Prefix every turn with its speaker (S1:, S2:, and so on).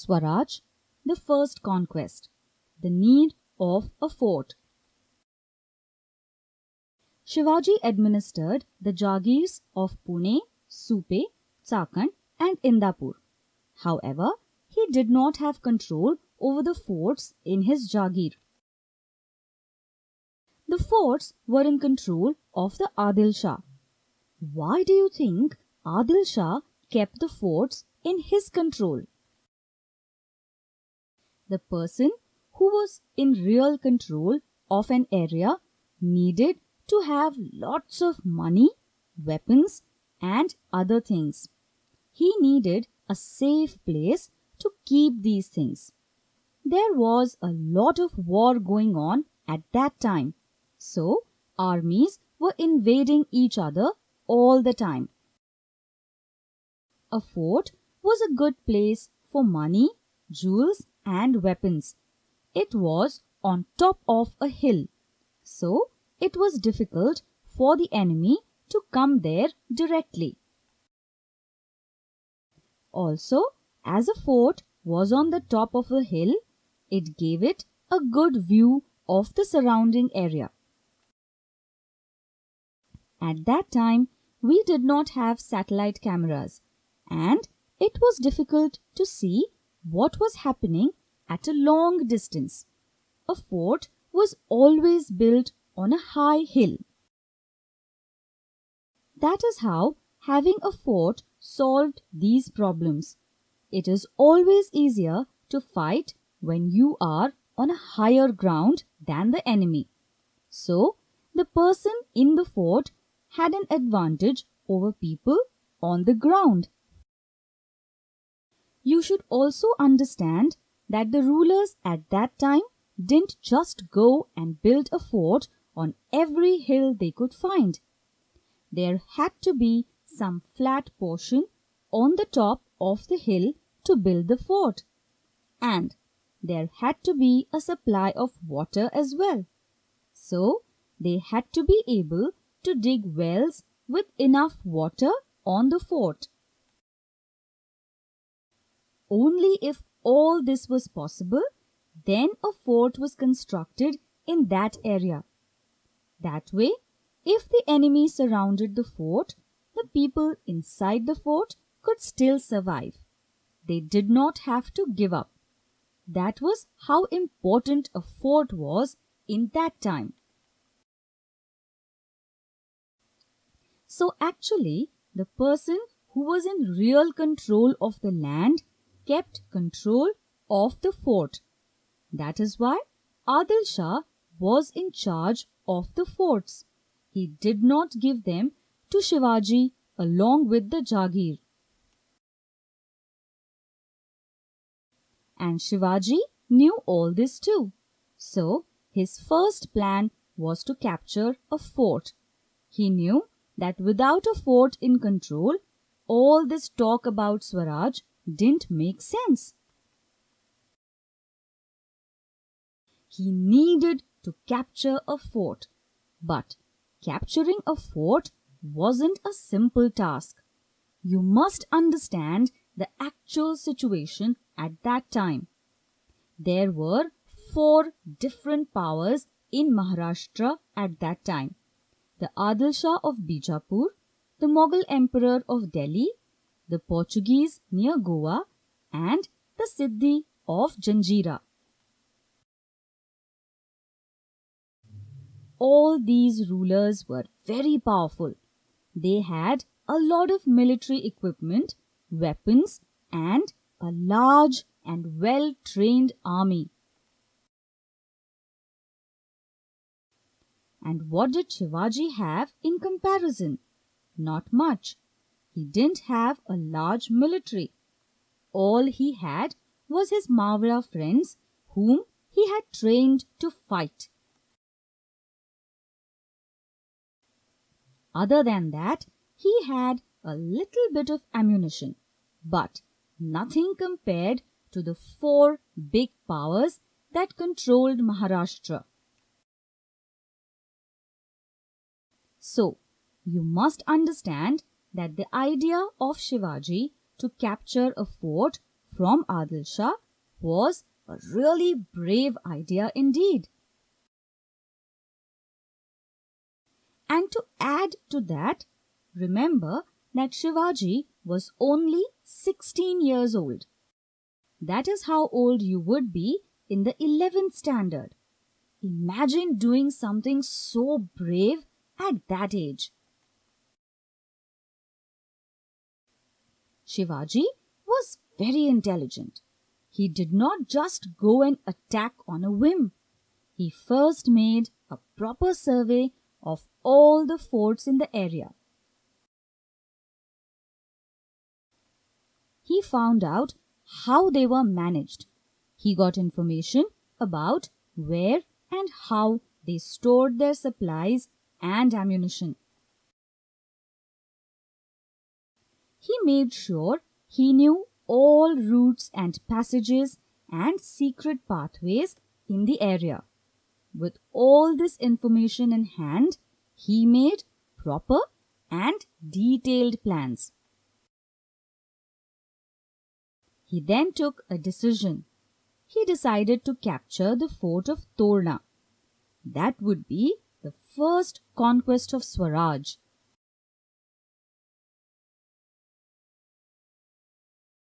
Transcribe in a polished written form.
S1: Swaraj, the first conquest, the need of a fort. Shivaji administered the Jagirs of Pune, Supe, Chakan and Indapur. However, he did not have control over the forts in his Jagir. The forts were in control of the Adil Shah. Why do you think Adil Shah kept the forts in his control? The person who was in real control of an area needed to have lots of money, weapons, and other things. He needed a safe place to keep these things. There was a lot of war going on at that time, so armies were invading each other all the time. A fort was a good place for money, jewels, and weapons. It was on top of a hill, so it was difficult for the enemy to come there directly. Also, as a fort was on the top of a hill, it gave it a good view of the surrounding area. At that time, we did not have satellite cameras, and it was difficult to see what was happening at a long distance. A fort was always built on a high hill. That is how having a fort solved these problems. It is always easier to fight when you are on a higher ground than the enemy. So, the person in the fort had an advantage over people on the ground. You should also understand that the rulers at that time didn't just go and build a fort on every hill they could find. There had to be some flat portion on the top of the hill to build the fort. And there had to be a supply of water as well. So, they had to be able to dig wells with enough water on the fort. Only if all this was possible, then a fort was constructed in that area. That way, if the enemy surrounded the fort, the people inside the fort could still survive. They did not have to give up. That was how important a fort was in that time. So actually, the person who was in real control of the land kept control of the fort. That is why Adil Shah was in charge of the forts. He did not give them to Shivaji along with the Jagir. And Shivaji knew all this too. So, his first plan was to capture a fort. He knew that without a fort in control, all this talk about Swaraj didn't make sense. He needed to capture a fort. But capturing a fort wasn't a simple task. You must understand the actual situation at that time. There were 4 different powers in Maharashtra at that time. The Adil Shah of Bijapur, the Mughal Emperor of Delhi, the Portuguese near Goa, and the Siddhi of Janjira. All these rulers were very powerful. They had a lot of military equipment, weapons, and a large and well-trained army. And what did Shivaji have in comparison? Not much. He didn't have a large military. All he had was his Mawra friends whom he had trained to fight. Other than that, he had a little bit of ammunition, but nothing compared to the 4 big powers that controlled Maharashtra. So, you must understand that the idea of Shivaji to capture a fort from Adil Shah was a really brave idea indeed. And to add to that, remember that Shivaji was only 16 years old. That is how old you would be in the 11th standard. Imagine doing something so brave at that age. Shivaji was very intelligent. He did not just go and attack on a whim. He first made a proper survey of all the forts in the area. He found out how they were managed. He got information about where and how they stored their supplies and ammunition. He made sure he knew all routes and passages and secret pathways in the area. With all this information in hand, he made proper and detailed plans. He then took a decision. He decided to capture the fort of Torna. That would be the first conquest of Swaraj.